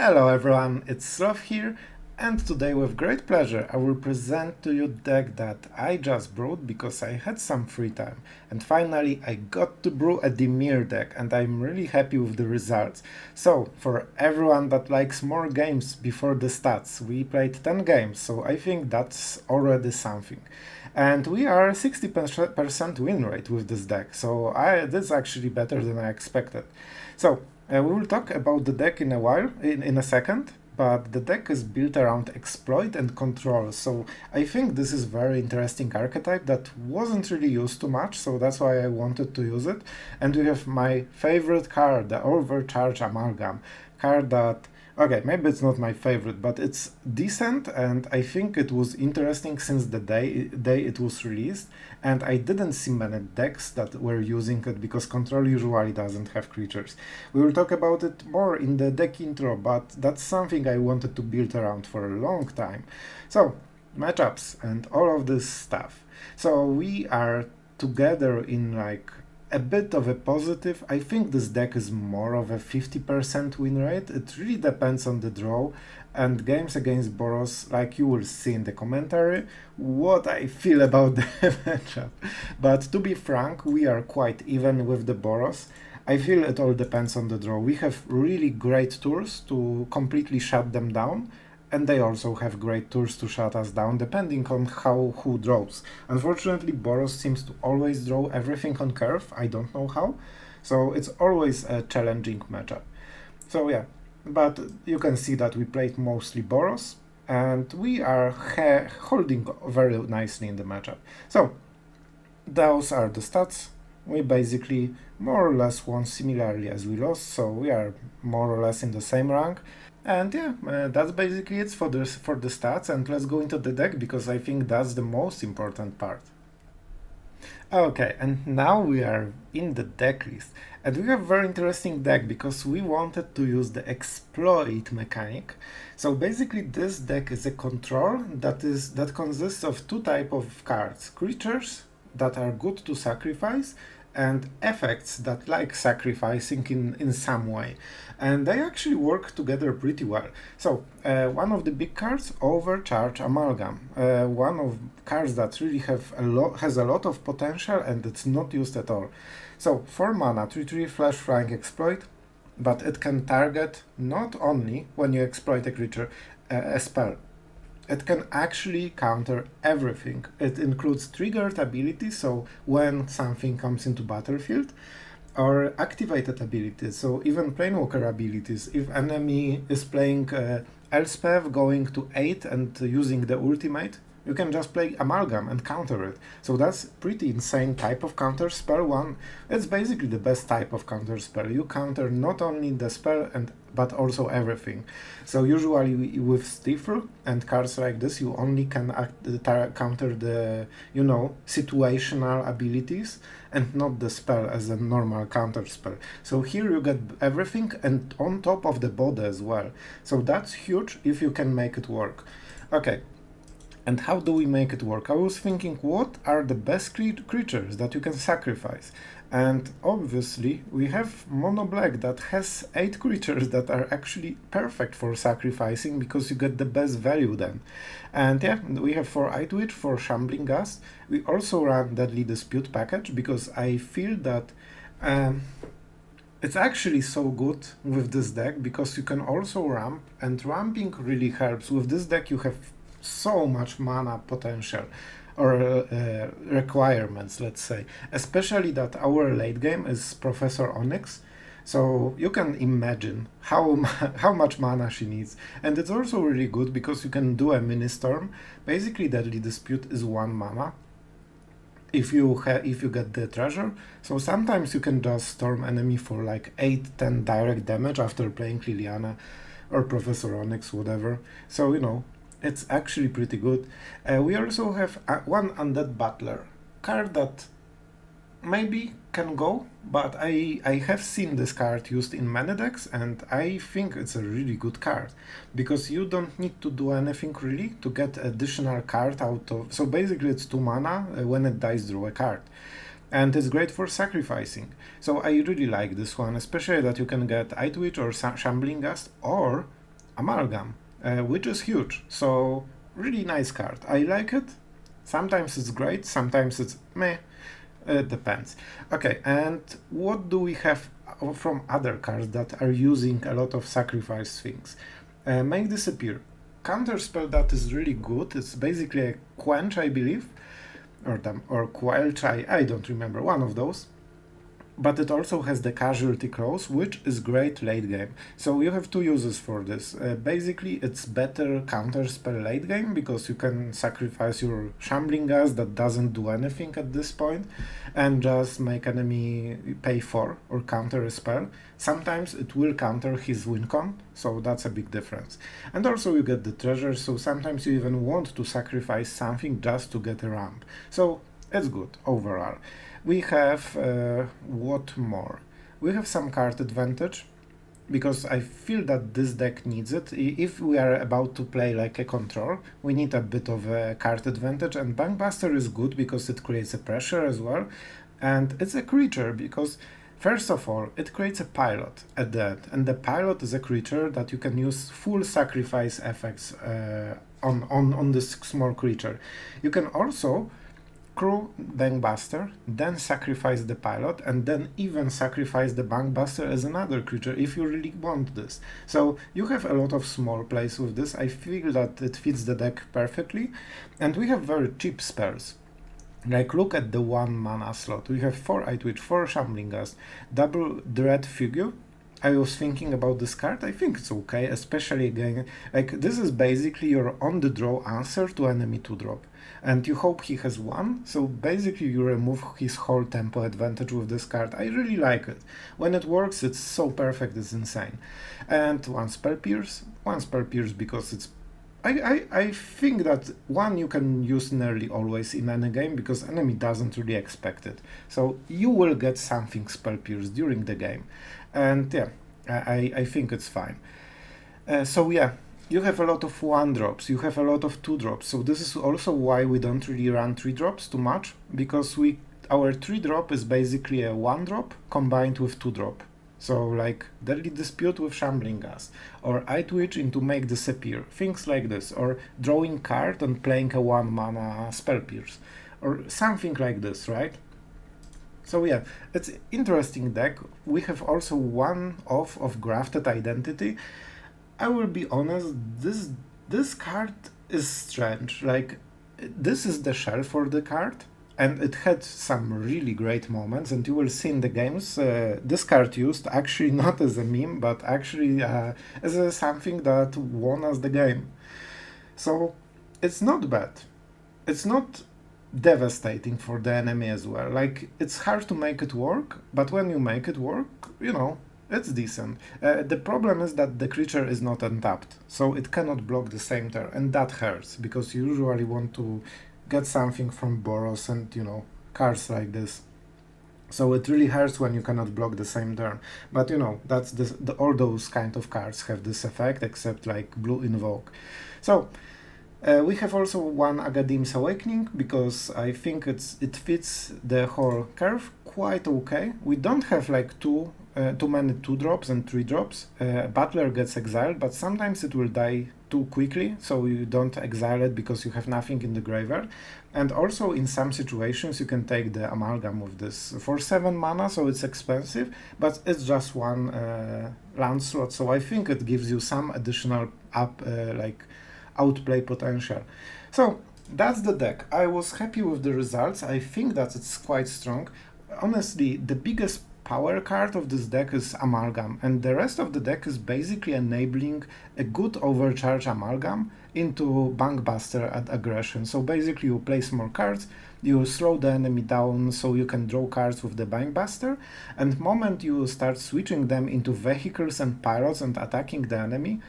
Hello everyone, it's Sloth here, and today with great pleasure I will present to you deck that I just brewed because I had some free time. And finally I got to brew a Dimir deck and I'm really happy with the results. So for everyone that likes more games before the stats, we played 10 games, so I think that's already something. And we are 60% win rate with this deck, so that's actually better than I expected. So we will talk about the deck in a while, in a second, but the deck is built around exploit and control, so I think this is very interesting archetype that wasn't really used too much, so that's why I wanted to use it. And we have my favorite card, the Overcharged Amalgam, card that, okay, maybe it's not my favorite, but it's decent, and I think it was interesting since the day it was released, and I didn't see many decks that were using it because control usually doesn't have creatures. We will talk about it more in the deck intro, but that's something I wanted to build around for a long time. So, matchups and all of this stuff. So we are together in like a bit of a positive. I think this deck is more of a 50% win rate. It really depends on the draw and games against boros, like you will see in the commentary, what I feel about the matchup. But to be frank, we are quite even with the boros. I feel it all depends on the draw. We have really great tools to completely shut them down, and they also have great tools to shut us down depending on who draws. Unfortunately, boros seems to always draw everything on curve, I don't know how, so it's always a challenging matchup. So yeah, but you can see that we played mostly boros, and we are holding very nicely in the matchup. So those are the stats. We basically more or less won similarly as we lost, so we are more or less in the same rank. And yeah, that's basically it for the stats, and let's go into the deck because I think that's the most important part. Okay, and now we are in the deck list, and we have a very interesting deck because we wanted to use the exploit mechanic. So basically this deck is a control that consists of two types of cards: creatures that are good to sacrifice, and effects that like sacrificing in some way, and they actually work together pretty well. So one of the big cards, Overcharged Amalgam, one of cards that really has a lot of potential and it's not used at all. So 4 mana, 3/3 flash flying exploit, but it can target not only when you exploit a creature, a spell. It can actually counter everything. It includes triggered abilities, so when something comes into battlefield, or activated abilities, so even Planewalker abilities. If enemy is playing Elspeth going to 8 and using the ultimate, you can just play Amalgam and counter it. So that's pretty insane type of counter spell one. It's basically the best type of counter spell. You counter not only the spell but also everything. So usually with Stifle and cards like this, you only can counter the, situational abilities and not the spell as a normal counter spell. So here you get everything and on top of the body as well. So that's huge if you can make it work. Okay. And how do we make it work? I was thinking, what are the best creatures that you can sacrifice? And obviously, we have mono black that has 8 creatures that are actually perfect for sacrificing because you get the best value then. And yeah, we have for Eyetwitch, for Shambling Ghast. We also run Deadly Dispute package because I feel that it's actually so good with this deck because you can also ramp, and ramping really helps. With this deck, you have so much mana potential or requirements, let's say, especially that our late game is Professor Onyx, so you can imagine how much mana she needs. And it's also really good because you can do a mini storm. Basically Deadly Dispute is 1 mana if you get the treasure, so sometimes you can just storm enemy for like 8-10 direct damage after playing Liliana or Professor Onyx, whatever. So it's actually pretty good. We also have one Undead Butler, card that maybe can go, but I have seen this card used in many decks, and I think it's a really good card, because you don't need to do anything really to get additional card out of... So basically it's 2 mana, when it dies draw a card. And it's great for sacrificing. So I really like this one, especially that you can get Eyetwitch or Shambling Ghast, or Amalgam, which is huge. So really nice card. I like it. Sometimes it's great, sometimes it's meh. It depends. Okay, and what do we have from other cards that are using a lot of sacrifice things? Make Disappear. Counter spell that is really good. It's basically a quench, I believe, or quelch. I don't remember, one of those. But it also has the casualty clause, which is great late game. So you have two uses for this. Basically, it's better counter spell late game because you can sacrifice your Shambling Ghast that doesn't do anything at this point and just make enemy pay 4 or counter a spell. Sometimes it will counter his win con, so that's a big difference. And also you get the treasure, so sometimes you even want to sacrifice something just to get a ramp. So it's good overall. We have, what more? We have some card advantage, because I feel that this deck needs it. If we are about to play like a control, we need a bit of a card advantage, and Bankbuster is good because it creates a pressure as well, and it's a creature because first of all, it creates a pilot at the end, and the pilot is a creature that you can use full sacrifice effects on this small creature. You can also crew Bankbuster, then sacrifice the pilot, and then even sacrifice the Bankbuster as another creature if you really want this. So you have a lot of small plays with this. I feel that it fits the deck perfectly, and we have very cheap spells. Like, look at the 1 mana slot. We have 4 Eyetwitch, 4 Shambling Ghast, double Dread Fugue. I was thinking about this card. I think it's okay, especially again, like, this is basically your on the draw answer to enemy 2-drop. And you hope he has 1, so basically you remove his whole tempo advantage with this card. I really like it. When it works, it's so perfect, it's insane. And 1 Spell Pierce because it's... I think that 1 you can use nearly always in any game because enemy doesn't really expect it. So you will get something Spell Pierce during the game. And yeah, I think it's fine. So yeah, you have a lot of 1-drops, you have a lot of 2-drops, so this is also why we don't really run 3-drops too much, because our 3-drop is basically a 1-drop combined with 2-drop. So like Deadly Dispute with Shambling Ghast, or Eyetwitch into Make Disappear, things like this, or drawing card and playing a 1 mana Spell Pierce, or something like this, right? So yeah, it's an interesting deck. We have also 1 off of Grafted Identity. I will be honest, this card is strange. Like, this is the shell for the card, and it had some really great moments, and you will see in the games this card used actually not as a meme, but actually as something that won us the game. So it's not bad. It's not devastating for the enemy as well. Like, it's hard to make it work, but when you make it work, you know, it's decent. The problem is that the creature is not untapped, so it cannot block the same turn, and that hurts, because you usually want to get something from boros and, you know, cards like this. So it really hurts when you cannot block the same turn. But, you know, that's all those kind of cards have this effect, except like Blue Invoke. So we have also 1 Agadeem's Awakening, because I think it fits the whole curve quite okay. We don't have like too many 2-drops and 3-drops. Butler gets exiled, but sometimes it will die too quickly, so you don't exile it because you have nothing in the graveyard. And also in some situations you can take the Amalgam with this for 7 mana, so it's expensive, but it's just 1 land slot, so I think it gives you some additional outplay potential. So that's the deck. I was happy with the results. I think that it's quite strong. Honestly, the biggest power card of this deck is Amalgam, and the rest of the deck is basically enabling a good Overcharged Amalgam into Bankbuster at aggression. So basically you place more cards, you slow the enemy down so you can draw cards with the Bankbuster, and the moment you start switching them into vehicles and pilots and attacking the enemy,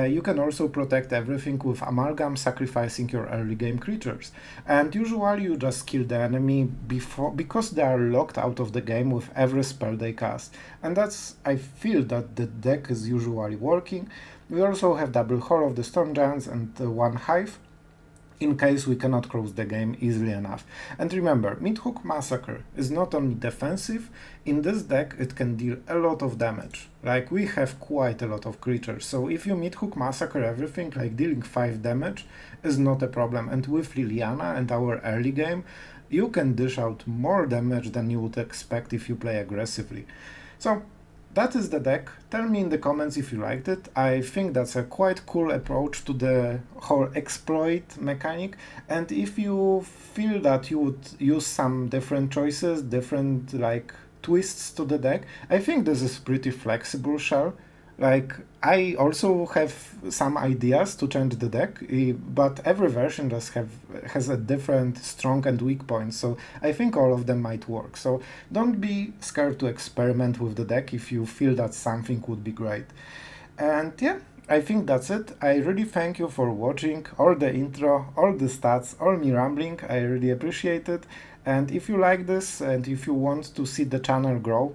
you can also protect everything with Amalgam, sacrificing your early game creatures. And usually you just kill the enemy because they are locked out of the game with every spell they cast. And I feel that the deck is usually working. We also have double Hall of the Storm Giants and 1 Hive. in case we cannot close the game easily enough. And remember, Midhook Massacre is not only defensive, in this deck it can deal a lot of damage. Like, we have quite a lot of creatures, so if you Midhook Massacre everything, like dealing 5 damage is not a problem. And with Liliana and our early game, you can dish out more damage than you would expect if you play aggressively. So that is the deck. Tell me in the comments if you liked it. I think that's a quite cool approach to the whole exploit mechanic, and if you feel that you would use some different choices, different like twists to the deck, I think this is pretty flexible shell. Like, I also have some ideas to change the deck, but every version just has a different strong and weak points, so I think all of them might work. So don't be scared to experiment with the deck if you feel that something would be great. And yeah, I think that's it. I really thank you for watching all the intro, all the stats, all me rambling. I really appreciate it. And if you like this and if you want to see the channel grow,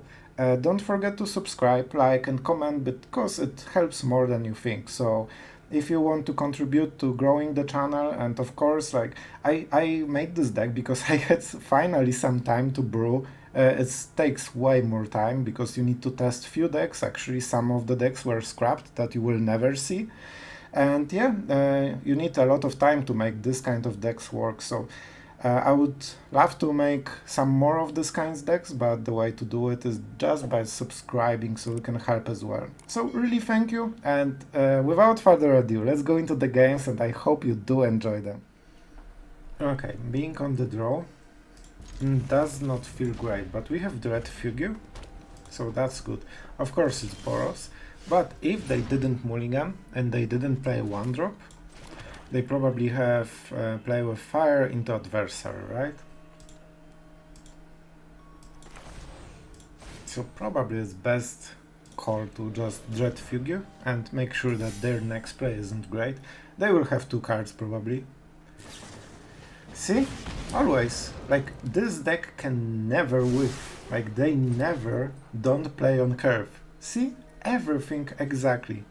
don't forget to subscribe, like and comment, because it helps more than you think. So if you want to contribute to growing the channel, and of course, like, I made this deck because I had finally some time to brew. It takes way more time because you need to test few decks. Actually, some of the decks were scrapped that you will never see. And yeah, you need a lot of time to make this kind of decks work. So I would love to make some more of this kinds of decks, but the way to do it is just by subscribing, so you can help as well. So really thank you, and without further ado, let's go into the games, and I hope you do enjoy them. Okay, being on the draw does not feel great, but we have Dread Fugue, so that's good. Of course it's boros, but if they didn't mulligan and they didn't play 1-drop, they probably have play with fire into adversary, right? So probably it's best call to just Dread Fugue and make sure that their next play isn't great. They will have 2 cards probably. See? Always. Like, this deck can never whiff. Like, they never don't play on curve. See? Everything exactly.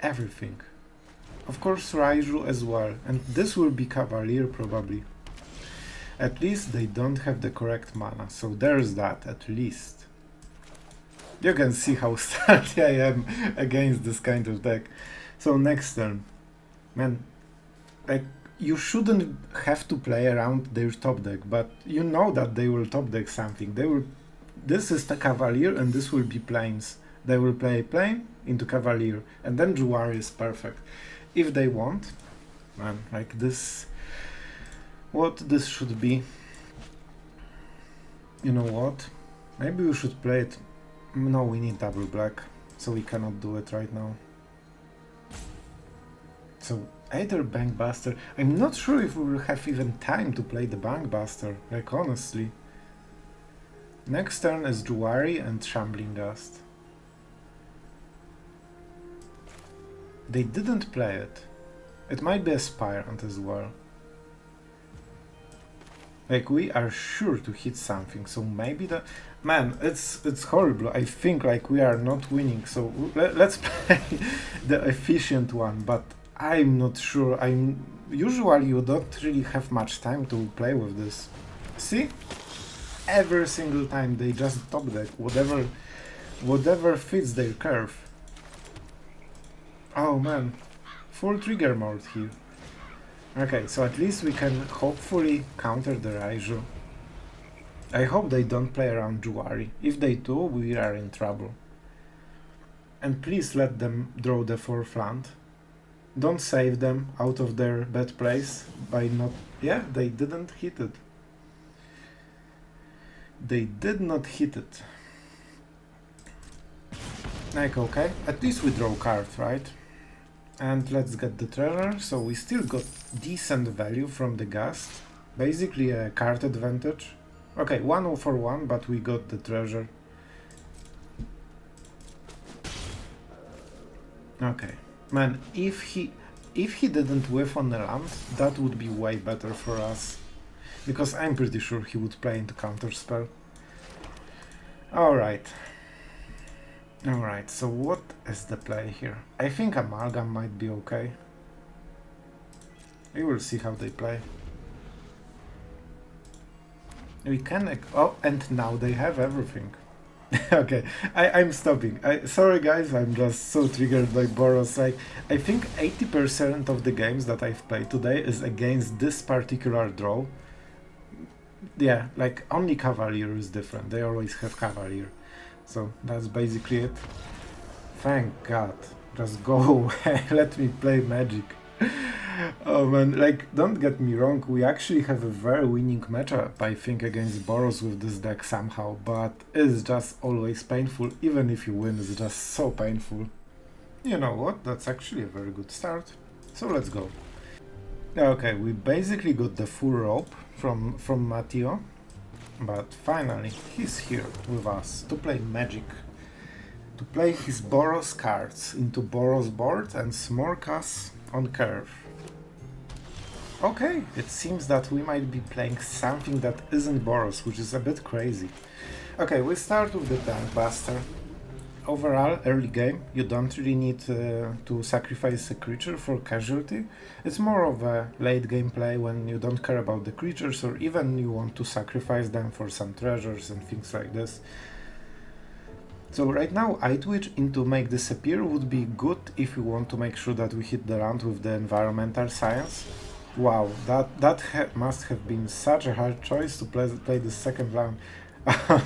Everything. Of course Raiju as well, and this will be Cavalier probably. At least they don't have the correct mana, so there's that, at least. You can see how salty I am against this kind of deck. So next turn. Man, like, you shouldn't have to play around their top deck, but you know that they will top deck something. This is the Cavalier and this will be plains. They will play plane into Cavalier, and then Jwari is perfect. If they want, man, like this, what this should be, you know what, maybe we should play it, no, we need double black, so we cannot do it right now. So either Bankbuster, I'm not sure if we will have even time to play the Bankbuster, like honestly. Next turn is Jwari and Shambling Ghast. They didn't play it. It might be a Spirant as well. Like, we are sure to hit something, so maybe the... Man, it's horrible. I think like we are not winning, so let's play the efficient one, but I'm not sure. Usually you don't really have much time to play with this. See? Every single time they just top deck whatever fits their curve. Oh man, full trigger mode here. Okay, so at least we can hopefully counter the Raiju. I hope they don't play around Jwari. If they do, we are in trouble. And please let them draw the 4th land. Don't save them out of their bad place by not... Yeah, they didn't hit it. They did not hit it. Like, okay, at least we draw cards, right? And let's get the treasure, so we still got decent value from the Ghast. Basically a card advantage. Okay, 1 for 1, but we got the treasure. Okay, man, if he didn't whiff on the land, that would be way better for us. Because I'm pretty sure he would play into counterspell. Alright. Alright, so what is the play here? I think Amalgam might be okay. We will see how they play. We can... Oh, and now they have everything. Okay, I'm stopping. Sorry guys, I'm just so triggered by boros. Like, I think 80% of the games that I've played today is against this particular draw. Yeah, like only Cavalier is different. They always have Cavalier. So that's basically it. Thank God. Just go away. Let me play Magic. Oh man, like, don't get me wrong, we actually have a very winning matchup, I think, against boros with this deck somehow, but it's just always painful. Even if you win, it's just so painful. You know what, that's actually a very good start. So let's go. Okay, we basically got the full rope from Matteo, but finally he's here with us to play Magic. To play his boros cards into boros board and smork us on curve. Okay, it seems that we might be playing something that isn't boros, which is a bit crazy. Okay, we start with the Tank Buster. Overall, early game, you don't really need to sacrifice a creature for casualty. It's more of a late game play when you don't care about the creatures, or even you want to sacrifice them for some treasures and things like this. So right now, Eyetwitch into Make Disappear would be good if we want to make sure that we hit the round with the Environmental Science. Wow, that must have been such a hard choice to play the second round.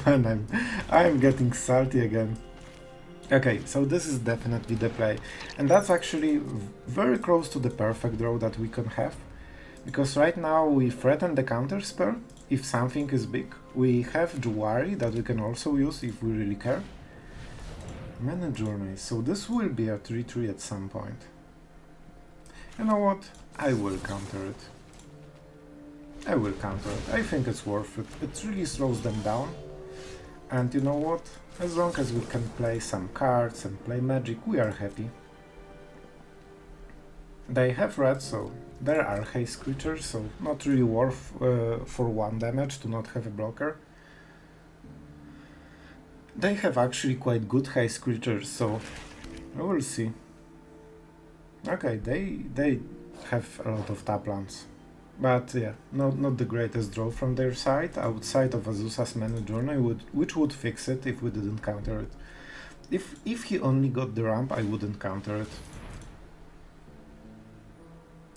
And I'm getting salty again. Okay, so this is definitely the play. And that's actually very close to the perfect draw that we can have. Because right now we threaten the counter spell if something is big. We have Jwari that we can also use if we really care. Mana Journey, so this will be a 3-3 at some point. You know what? I will counter it. I will counter it. I think it's worth it. It really slows them down. And you know what? As long as we can play some cards and play Magic, we are happy. They have red, so there are haste creatures, so not really worth for 1 damage to not have a blocker. They have actually quite good haste creatures, so we will see. Okay, they have a lot of tap lands. But yeah, not the greatest draw from their side, outside of Azusa's Mana Journey, which would fix it if we didn't counter it. If he only got the ramp, I wouldn't counter it.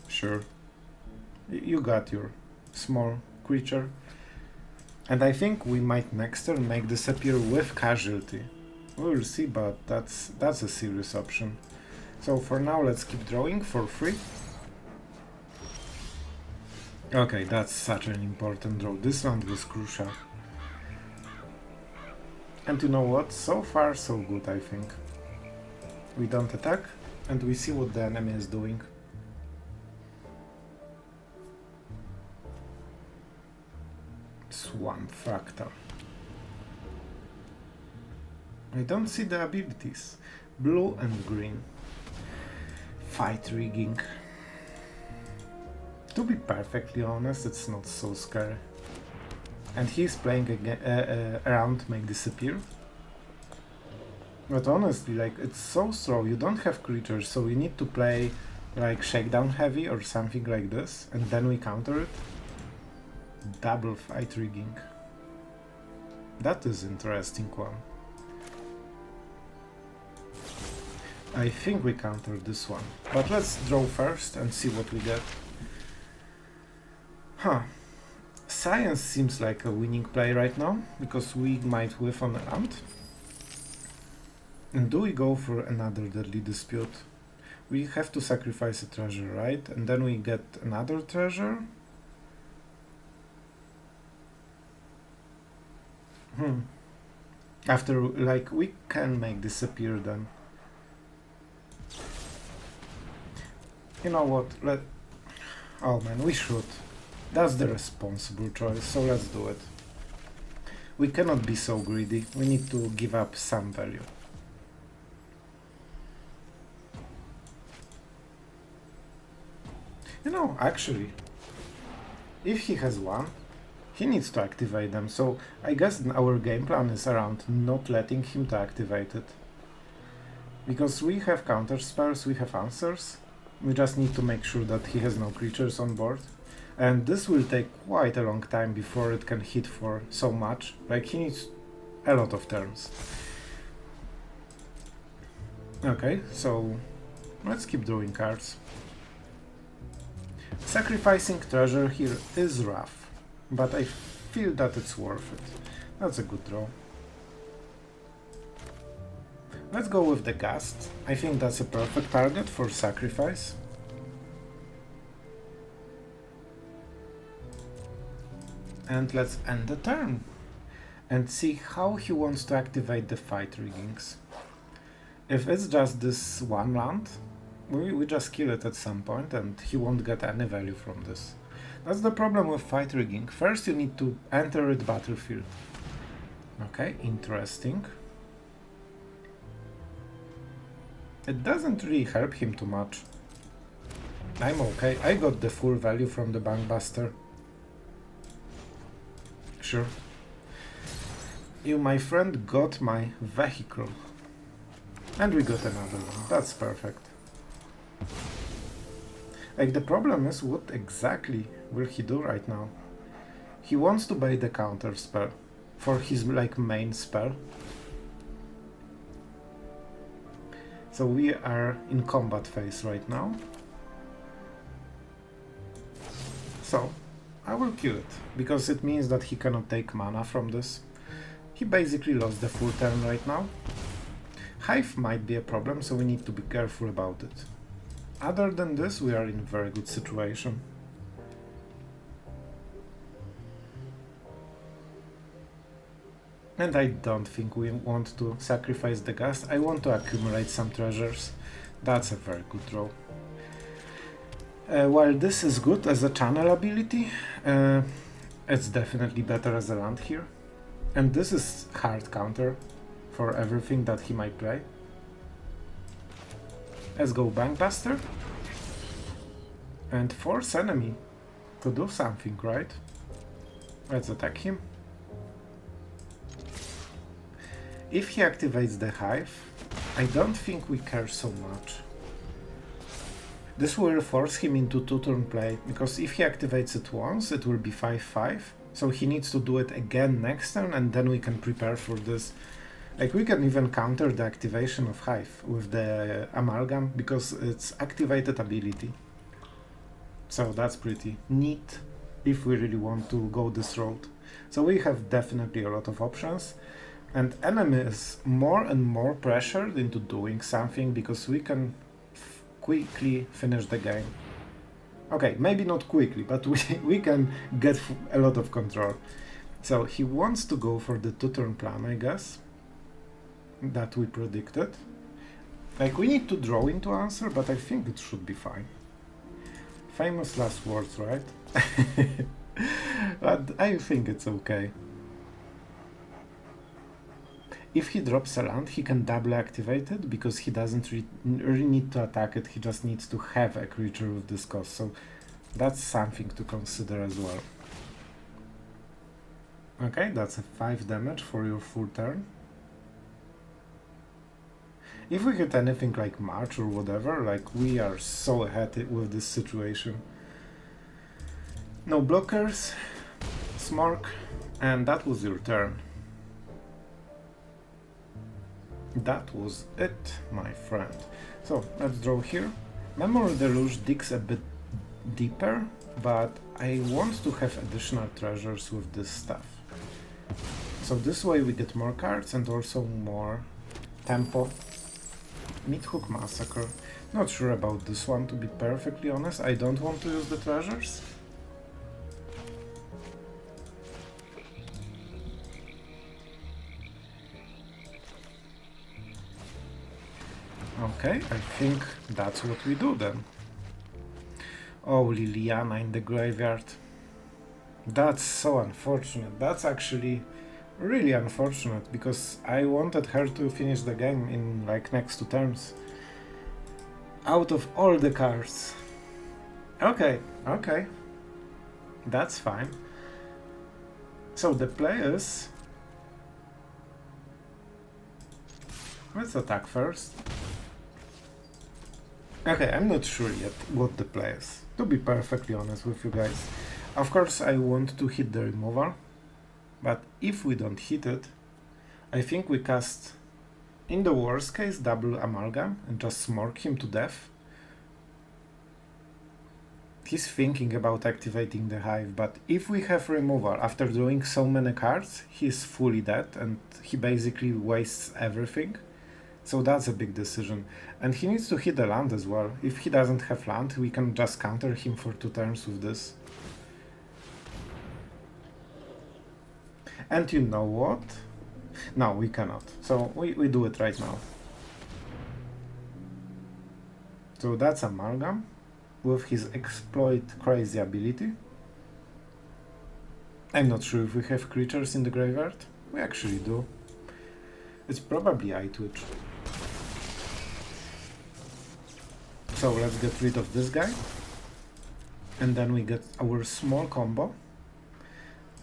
Sure. You got your small creature. And I think we might next turn Make Disappear with Casualty. We'll see, but that's a serious option. So for now, let's keep drawing for free. Okay, that's such an important draw. This land was crucial. And you know what? So far, so good, I think. We don't attack, and we see what the enemy is doing. Swamp Fractal. I don't see the abilities. Blue and green. Fight rigging. To be perfectly honest, it's not so scary. And he's playing again, around Make Disappear. But honestly, like, it's so slow, you don't have creatures, so we need to play like Shakedown Heavy or something like this, and then we counter it. Double fight rigging. That is interesting one. I think we counter this one, but let's draw first and see what we get. Huh. Science seems like a winning play right now, because we might whiff on a round. And do we go for another Deadly Dispute? We have to sacrifice a treasure, right? And then we get another treasure? After, like, we can Make Disappear then. You know what, oh man, we should. That's the responsible choice, so let's do it. We cannot be so greedy, we need to give up some value. You know, actually, if he has one, he needs to activate them, so I guess our game plan is around not letting him to activate it. Because we have counter spells, we have answers, We just need to make sure that he has no creatures on board. And this will take quite a long time before it can hit for so much. Like, he needs a lot of turns. Okay, so let's keep drawing cards. Sacrificing treasure here is rough, but I feel that it's worth it. That's a good draw. Let's go with the Ghast. I think that's a perfect target for sacrifice. And let's end the turn and see how he wants to activate the fight riggings. If it's just this one land, we just kill it at some point and he won't get any value from this. That's the problem with fight rigging. First you need to enter the battlefield. Okay, interesting. It doesn't really help him too much. I'm okay, I got the full value from the Bankbuster. Sure. You, my friend, got my vehicle. And we got another one. That's perfect. Like, the problem is, what exactly will he do right now? He wants to buy the counter spell for his, like, main spell. So we are in combat phase right now. So I will kill it, because it means that he cannot take mana from this. He basically lost the full turn right now. Hive might be a problem, so we need to be careful about it. Other than this, we are in a very good situation. And I don't think we want to sacrifice the Ghast. I want to accumulate some treasures. That's a very good draw. While this is good as a channel ability, it's definitely better as a land here. And this is hard counter for everything that he might play. Let's go Bankbuster and force enemy to do something, right? Let's attack him. If he activates the Hive, I don't think we care so much. This will force him into 2-turn play, because if he activates it once, it will be 5-5, so he needs to do it again next turn, and then we can prepare for this. Like, we can even counter the activation of Hive with the Amalgam, because it's activated ability. So that's pretty neat, if we really want to go this road. So we have definitely a lot of options, and enemy is more and more pressured into doing something, because we can quickly finish the game. Okay, maybe not quickly, but we can get a lot of control. So he wants to go for the 2-turn plan, I guess, that we predicted. Like, we need to draw into answer, but I think it should be fine. Famous last words, right? But I think it's okay. If he drops a land, he can double activate it, because he doesn't really need to attack it, he just needs to have a creature with this cost, so that's something to consider as well. Okay, that's a 5 damage for your full turn. If we hit anything like March or whatever, like, we are so ahead with this situation. No blockers, Smork, and that was your turn. That was it, my friend. So let's draw here. Memory Deluge digs a bit deeper, but I want to have additional treasures with this stuff. So this way we get more cards and also more tempo. Mythic Massacre. Not sure about this one, to be perfectly honest. I don't want to use the treasures. Okay, I think that's what we do then. Oh, Liliana in the graveyard. That's so unfortunate. That's actually really unfortunate, because I wanted her to finish the game in, like, next 2 turns. Out of all the cards. Okay, okay. That's fine. So the play is... Let's attack first. Okay, I'm not sure yet what the play is, to be perfectly honest with you guys. Of course I want to hit the removal, but if we don't hit it, I think we cast, in the worst case, double Amalgam and just smork him to death. He's thinking about activating the Hive, but if we have removal after drawing so many cards, he's fully dead and he basically wastes everything. So that's a big decision. And he needs to hit the land as well. If he doesn't have land, we can just counter him for 2 turns with this. And you know what? No, we cannot. So we do it right now. So that's Amalgam with his exploit crazy ability. I'm not sure if we have creatures in the graveyard. We actually do. It's probably Eyetwitch. So let's get rid of this guy. And then we get our small combo.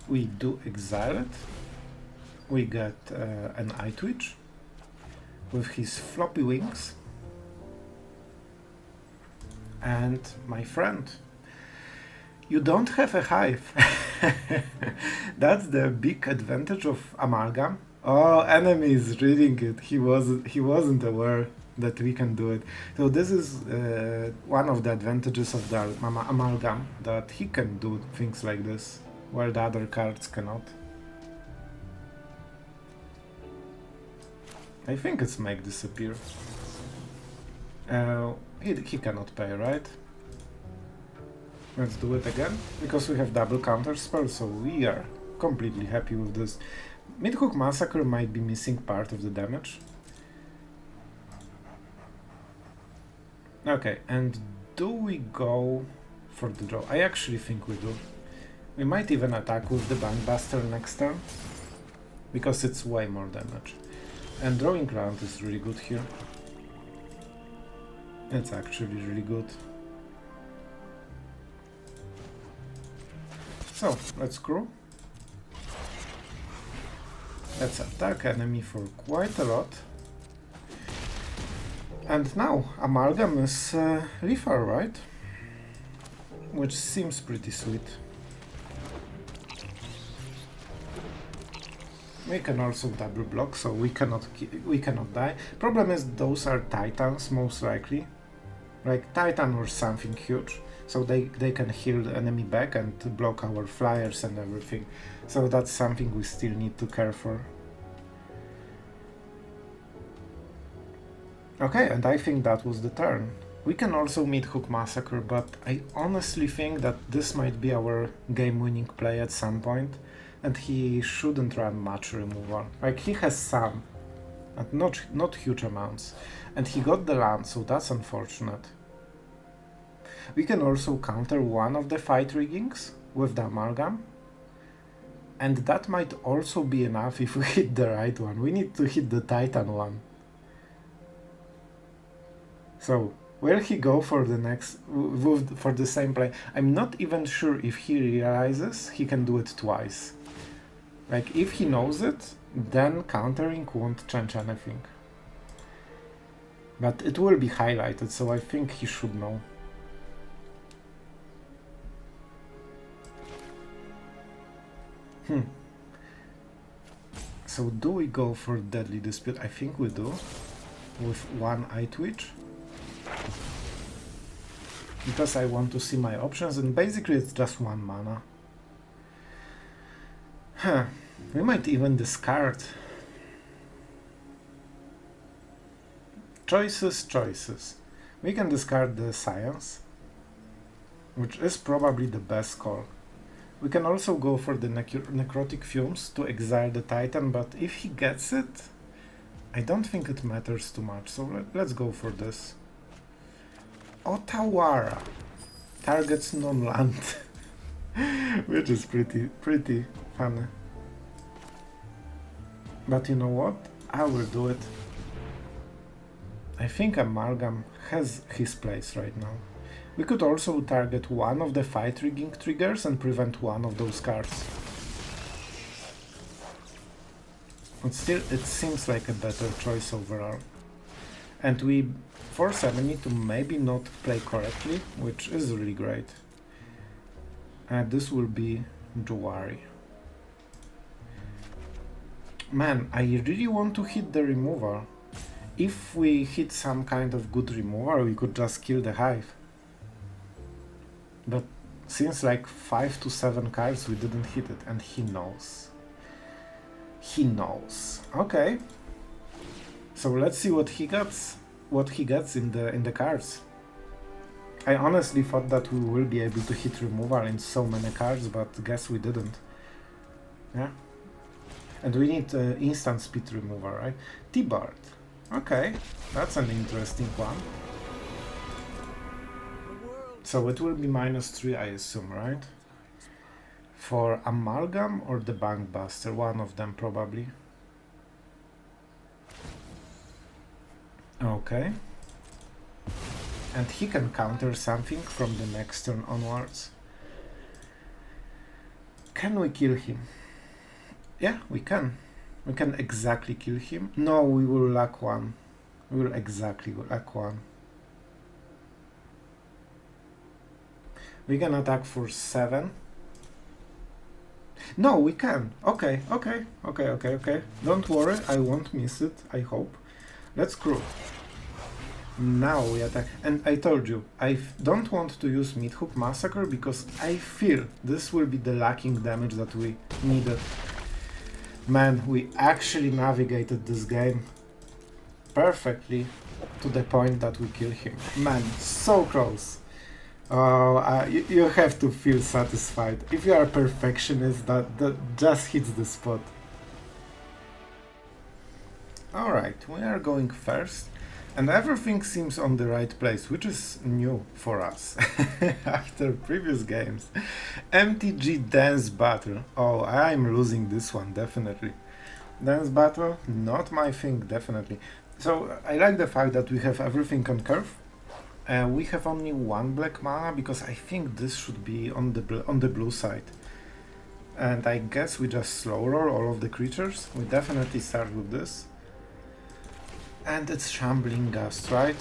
We do exile it. We get an Eyetwitch with his floppy wings. And my friend, you don't have a Hive. That's the big advantage of Amalgam. Oh, enemy is reading it. He wasn't aware that we can do it. So this is one of the advantages of the Amalgam, that he can do things like this, while the other cards cannot. I think it's make disappear. He cannot pay, right? Let's do it again, because we have double counter spell, so we are completely happy with this. Mythic Massacre might be missing part of the damage. Okay, and do we go for the draw? I actually think we do. We might even attack with the Bankbuster next turn, because it's way more damage. And drawing ground is really good here. It's actually really good. So, let's screw. Let's attack enemy for quite a lot. And now, Amalgam is lethal, right? Which seems pretty sweet. We can also double block, so we cannot die. Problem is, those are Titans, most likely. Like Titan or something huge. So they can heal the enemy back and block our flyers and everything. So that's something we still need to care for. Okay, and I think that was the turn. We can also Mythic Massacre, but I honestly think that this might be our game-winning play at some point, and he shouldn't run much removal. Like, he has some, but not huge amounts. And he got the land, so that's unfortunate. We can also counter one of the fight riggings with the Amalgam, and that might also be enough if we hit the right one. We need to hit the Titan one. So, will he go for the next, for the same play? I'm not even sure if he realizes he can do it twice. Like, if he knows it, then countering won't change anything. But it will be highlighted, so I think he should know. So do we go for Deadly Dispute? I think we do. With one Eyetwitch. Because I want to see my options, and basically it's just 1 mana. We might even discard. Choices. We can discard the Science, which is probably the best call. We can also go for the Necrotic Fumes to exile the Titan, but if he gets it, I don't think it matters too much, so let's go for this. Otawara targets non-land, which is pretty funny. But you know what? I will do it. I think Amalgam has his place right now. We could also target one of the fight rigging triggers and prevent one of those cards. But still, it seems like a better choice overall. And we force enemy to maybe not play correctly, which is really great. And this will be Jwari. Man, I really want to hit the removal. If we hit some kind of good removal, we could just kill the Hive. But since like 5 to 7 cards we didn't hit it, and he knows. He knows. Okay. So let's see what he gets. What he gets in the cards. I honestly thought that we will be able to hit removal in so many cards, but guess we didn't. Yeah. And we need instant speed removal, right? T-Bard. Okay, that's an interesting one. So it will be -3, I assume, right? For Amalgam or the Bank Buster, one of them probably. Okay. And he can counter something from the next turn onwards. Can we kill him? Yeah, we can. We can exactly kill him. No, we will lack one. We will exactly lack one. We can attack for 7. No, we can. Okay. Don't worry, I won't miss it, I hope. Let's crew. Now we attack. And I told you, I don't want to use Mythic Massacre because I feel this will be the lacking damage that we needed. Man, we actually navigated this game perfectly to the point that we kill him. Man, so close. You have to feel satisfied. If you are a perfectionist, that just hits the spot. Alright, we are going first. And everything seems on the right place, which is new for us after previous games. MTG Dance Battle. Oh, I'm losing this one, definitely. Dance Battle, not my thing, definitely. So I like the fact that we have everything on curve. We have only 1 black mana because I think this should be on the blue side. And I guess we just slow roll all of the creatures. We definitely start with this. And it's Shambling Ghast, right?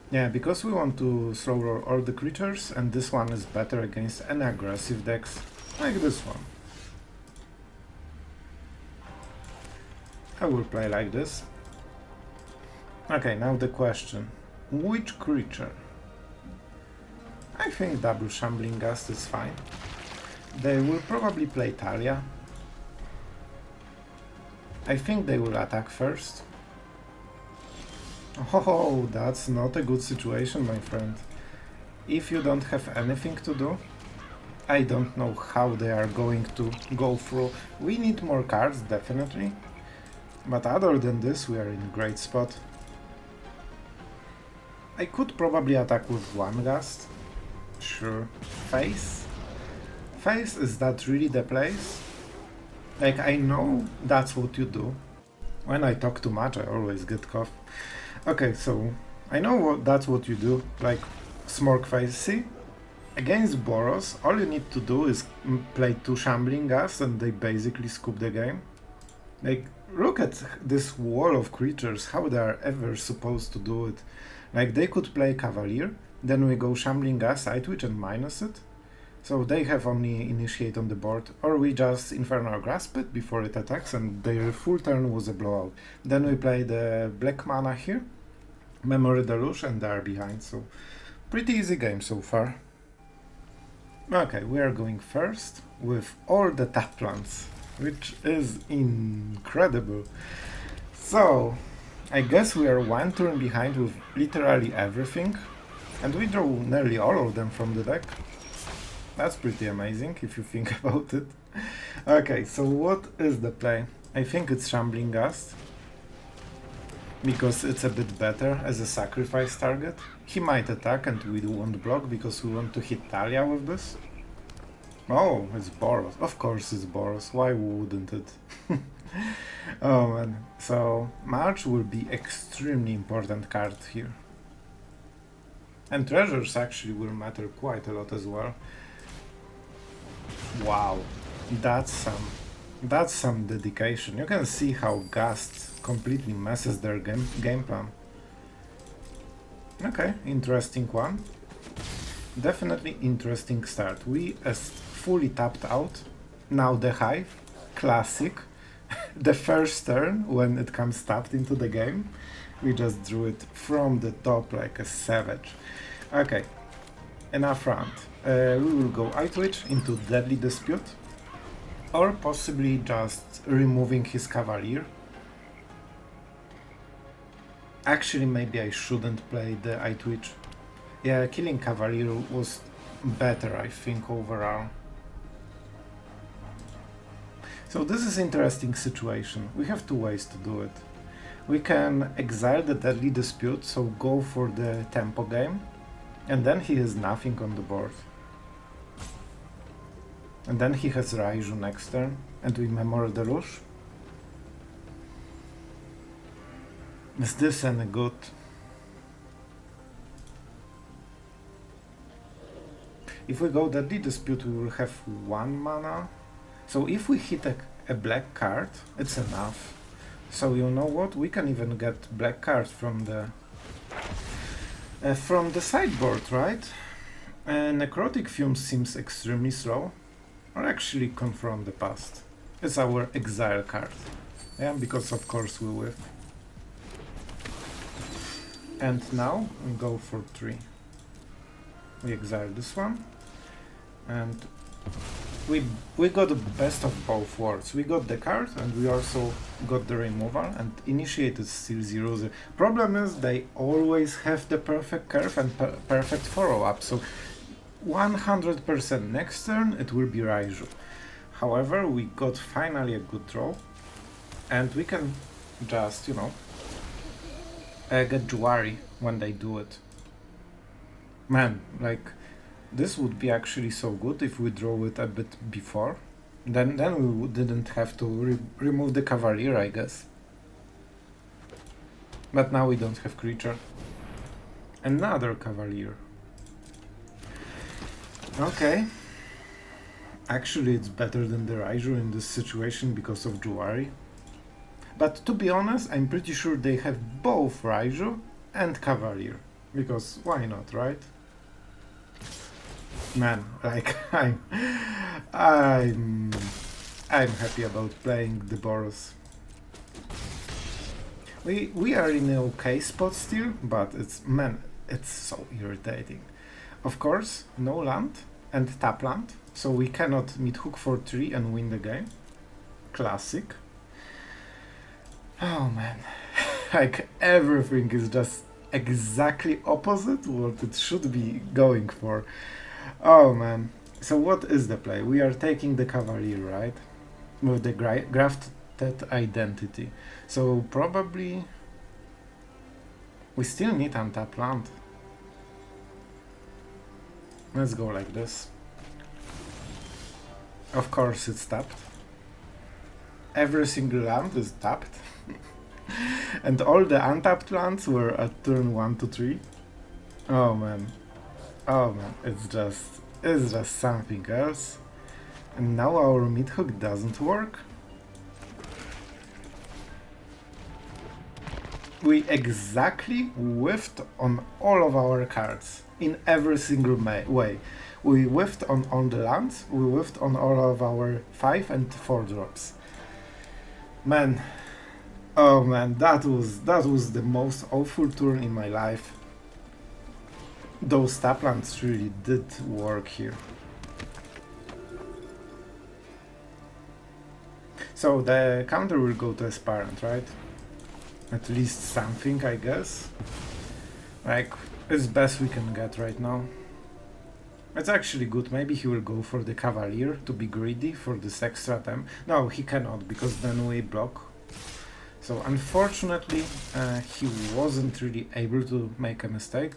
Yeah, because we want to slow roll all the creatures, and this one is better against an aggressive decks, like this one. I will play like this. Okay, now the question. Which creature? I think double Shambling Ghast is fine. They will probably play Talia. I think they will attack first. Oh, that's not a good situation, my friend. If you don't have anything to do, I don't know how they are going to go through. We need more cards, definitely. But other than this, we are in a great spot. I could probably attack with 1 Ghast. Sure. Face? Face, is that really the place? Like, I know that's what you do. When I talk too much, I always get cough. Okay, so I know that's what you do. Like, Smork Face. See? Against Boros, all you need to do is play 2 Shambling Ghast and they basically scoop the game. Like, look at this wall of creatures, how they are ever supposed to do it. Like, they could play Cavalier, then we go Shambling Ghast, Eyetwitch and minus it. So they have only Initiate on the board, or we just Infernal Grasp it before it attacks, and their full turn was a blowout. Then we play the black mana here, Memory Deluge, and they are behind, so pretty easy game so far. Okay, we are going first with all the tap lands, which is incredible. So, I guess we are 1 turn behind with literally everything, and we draw nearly all of them from the deck. That's pretty amazing, if you think about it. Okay, so what is the play? I think it's Shambling Ghast, because it's a bit better as a sacrifice target. He might attack and we won't block, because we want to hit Talia with this. Oh, it's Boros. Of course it's Boros, why wouldn't it? Oh man, so March will be extremely important card here. And treasures actually will matter quite a lot as well. Wow, that's some That's some dedication. You can see how Ghast completely messes their game plan. Okay, interesting one. Definitely interesting start. We as fully tapped out. Now the Hive, classic. The first turn when it comes tapped into the game, we just drew it from the top like a savage. Okay, enough round. We will go Eyetwitch into Deadly Dispute, or possibly just removing his Cavalier. Actually, maybe I shouldn't play the Eyetwitch. Yeah, killing Cavalier was better, I think, overall. So this is an interesting situation. We have two ways to do it. We can exile the Deadly Dispute, so go for the tempo game, and then he has nothing on the board. And then he has Raiju next turn, and we Memory Deluge. Is this any good? If we go Deadly Dispute, we will have 1 mana. So if we hit a black card, it's enough. So you know what? We can even get black cards from the sideboard, right? Necrotic Fumes seems extremely slow. Or actually Confront the Past. It's our exile card. Yeah, because of course we whiff. And now we go for 3. We exile this one. And we got the best of both worlds. We got the card and we also got the removal, and Initiate is still 0-0. Problem is they always have the perfect curve and perfect follow-up, so 100% next turn it will be Raiju. However, we got finally a good draw, and we can just, you know, get Jwari when they do it. Man, like, this would be actually so good if we draw it a bit before. Then we didn't have to remove the Cavalier, I guess. But now we don't have creature. Another Cavalier. Okay. Actually, it's better than the Raiju in this situation because of Jwari. But to be honest, I'm pretty sure they have both Raiju and Cavalier. Because why not, right? Man, like, I'm happy about playing the boros. We are in an okay spot still, but it's so irritating. Of course, no land and tap land, so we cannot meet hook for 3 and win the game. Classic. Oh man, like everything is just exactly opposite what it should be going for. Oh man, so what is the play? We are taking the Cavalier, right? With the grafted identity. So probably we still need untap land. Let's go like this. Of course it's tapped. Every single land is tapped. And all the untapped lands were at turn 1 to 3. Oh man. Oh man, it's just something else. And now our mid-hook doesn't work. We exactly whiffed on all of our cards in every single way. We whiffed on the lands, we whiffed on all of our 5 and 4 drops. Man, oh man, that was the most awful turn in my life. Those tap lands really did work here. So the counter will go to Aspirant, right? At least something, I guess. Like, it's best we can get right now. It's actually good. Maybe he will go for the Cavalier to be greedy for this extra time. No, he cannot, because then we block. So unfortunately, he wasn't really able to make a mistake.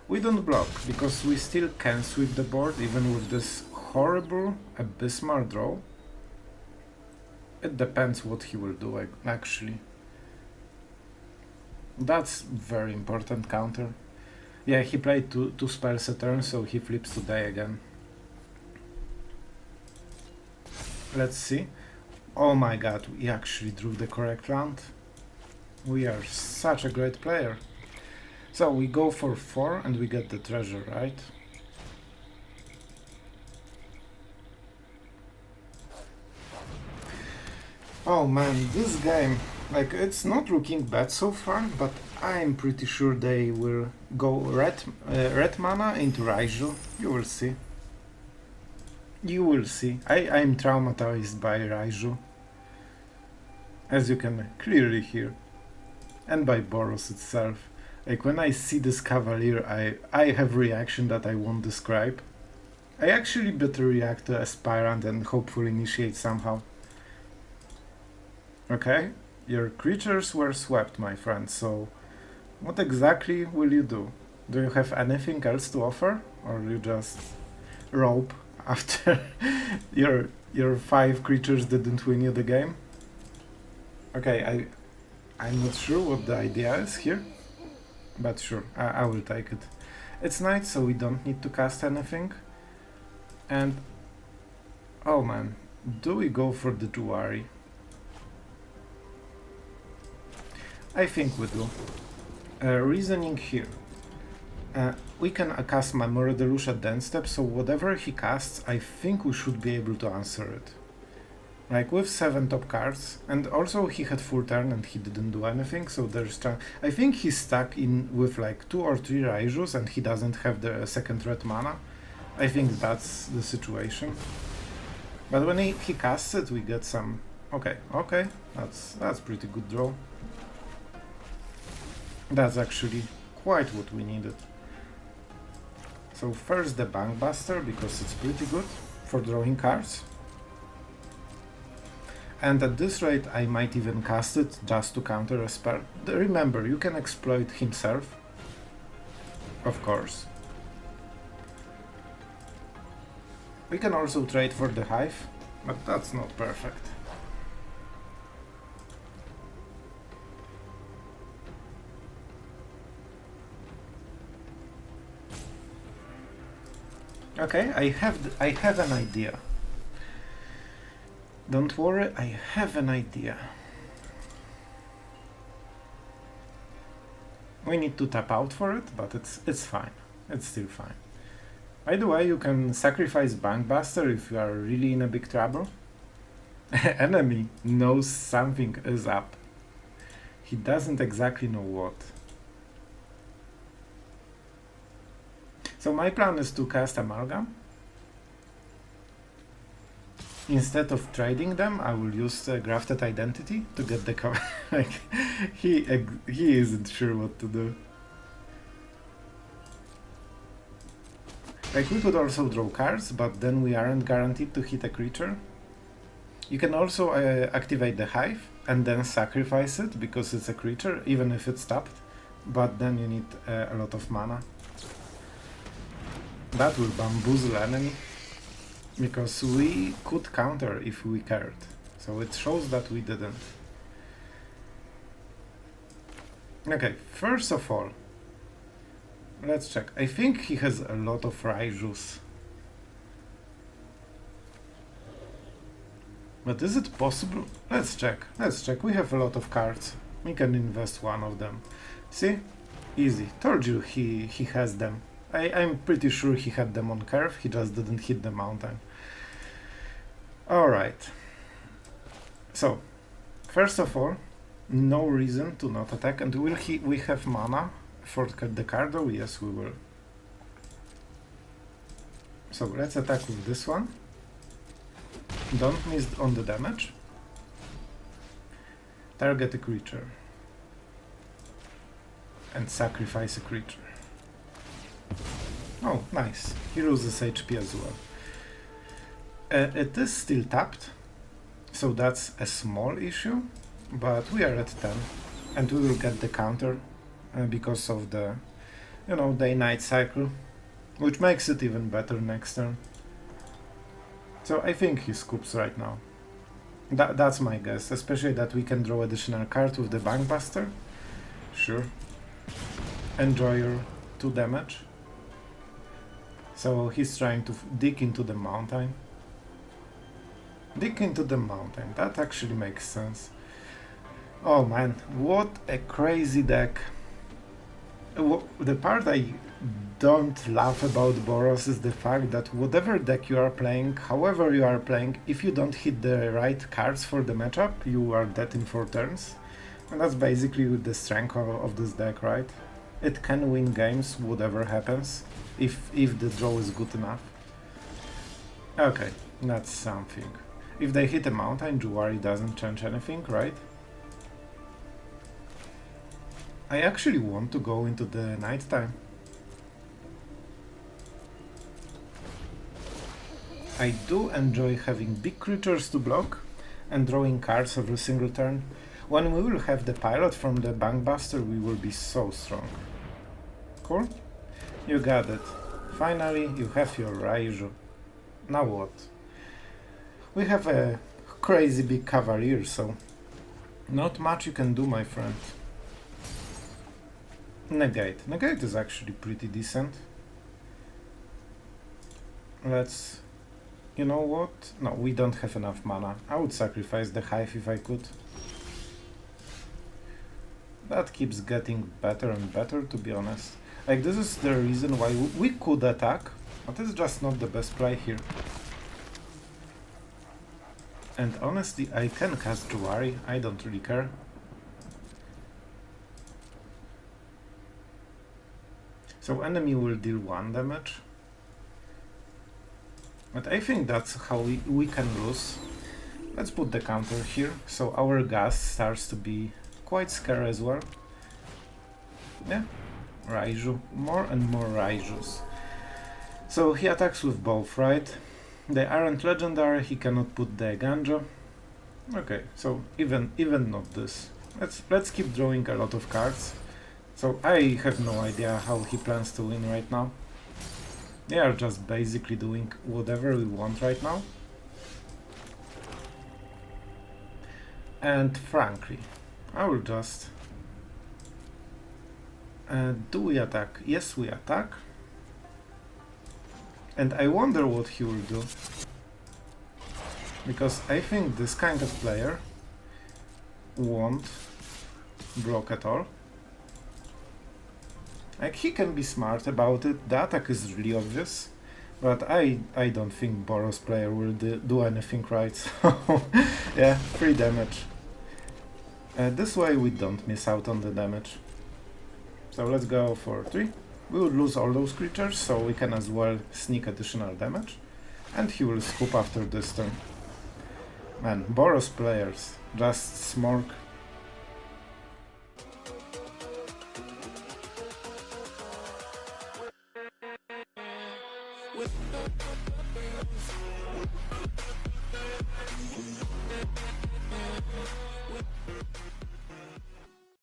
We don't block, because we still can sweep the board, even with this horrible Abysmal draw. It depends what he will do, actually. That's very important counter. Yeah, he played two spells a turn, so he flips to die again. Let's see. Oh my god, we actually drew the correct round. We are such a great player. So we go for 4 and we get the treasure, right? Oh man, this game, like, it's not looking bad so far, but I'm pretty sure they will go red mana into Raiju. You will see. You will see. I'm traumatized by Raiju, as you can clearly hear, and by Boros itself. Like, when I see this Cavalier, I have reaction that I won't describe. I actually better react to Aspirant and hopefully initiate somehow. Okay, your creatures were swept, my friend, so what exactly will you do? Do you have anything else to offer, or you just rope after your 5 creatures didn't win you the game? Okay, I'm not sure what the idea is here, but sure, I will take it. It's night, so we don't need to cast anything. And oh man, do we go for the Jwari? I think we do. Reasoning here. We can cast Memory Deluge at the end step, so whatever he casts, I think we should be able to answer it. Like, with 7 top cards, and also he had full turn and he didn't do anything, so there's I think he's stuck in with like 2 or 3 Raijus and he doesn't have the second red mana. I think that's the situation. But when he casts it, we get some... Okay, that's pretty good draw. That's actually quite what we needed. So first the Bankbuster, because it's pretty good for drawing cards. And at this rate I might even cast it just to counter a spell. Remember, you can exploit himself, of course. We can also trade for the Hive, but that's not perfect. Okay, I have an idea. Don't worry, I have an idea. We need to tap out for it, but it's fine. It's still fine. By the way, you can sacrifice Bankbuster if you are really in a big trouble. Enemy knows something is up. He doesn't exactly know what. So my plan is to cast Amalgam. Instead of trading them, I will use Grafted Identity to get the cover. Like, he isn't sure what to do. Like, we could also draw cards, but then we aren't guaranteed to hit a creature. You can also activate the Hive and then sacrifice it because it's a creature, even if it's tapped. But then you need a lot of mana. That will bamboozle enemy, because we could counter if we cared. So it shows that we didn't. Okay, first of all, let's check. I think he has a lot of Raijus. But is it possible? Let's check. Let's check. We have a lot of cards. We can invest one of them. See? Easy. Told you he has them. I'm pretty sure he had them on curve, he just didn't hit the mountain. Alright. So, first of all, no reason to not attack. And will we have mana for the card though? Yes, we will. So let's attack with this one. Don't miss on the damage. Target a creature. And sacrifice a creature. Oh, nice. He loses HP as well. It is still tapped, so that's a small issue, but we are at 10, and we will get the counter because of the, day-night cycle, which makes it even better next turn. So I think he scoops right now. That's my guess, especially that we can draw additional card with the Bankbuster. Sure. Enjoy your 2 damage. So he's trying to dig into the mountain. Dig into the mountain, that actually makes sense. Oh man, what a crazy deck. The part I don't love about boros is the fact that whatever deck you are playing, however you are playing, if you don't hit the right cards for the matchup, you are dead in 4 turns. And that's basically the strength of this deck, right? It can win games, whatever happens, if the draw is good enough. Okay, that's something. If they hit a mountain, Jwari doesn't change anything, right? I actually want to go into the nighttime. I do enjoy having big creatures to block and drawing cards every single turn. When we will have the pilot from the Bankbuster, we will be so strong. Cool? You got it. Finally, you have your Raiju. Now what? We have a crazy big Cavalier, so not much you can do, my friend. Negate. Negate is actually pretty decent. Let's... You know what? No, we don't have enough mana. I would sacrifice the Hive if I could. That keeps getting better and better, to be honest. Like, this is the reason why we could attack, but it's just not the best play here. And honestly, I can cast Jwari, I don't really care. So enemy will deal 1 damage. But I think that's how we can lose. Let's put the counter here, so our Ghast starts to be quite scary as well. Yeah, Raiju, more and more Raijus. So he attacks with both, right? They aren't legendary, he cannot put the Ganja. Okay, so even not this. Let's keep drawing a lot of cards. So I have no idea how he plans to win right now. They are just basically doing whatever we want right now. And frankly, I will just... do we attack? Yes, we attack. And I wonder what he will do. Because I think this kind of player won't block at all. Like, he can be smart about it, the attack is really obvious, but I don't think boros player will do anything right, so yeah, 3 damage. This way we don't miss out on the damage. So let's go for 3. We will lose all those creatures, so we can as well sneak additional damage, and he will scoop after this turn. Man, boros players, just smork.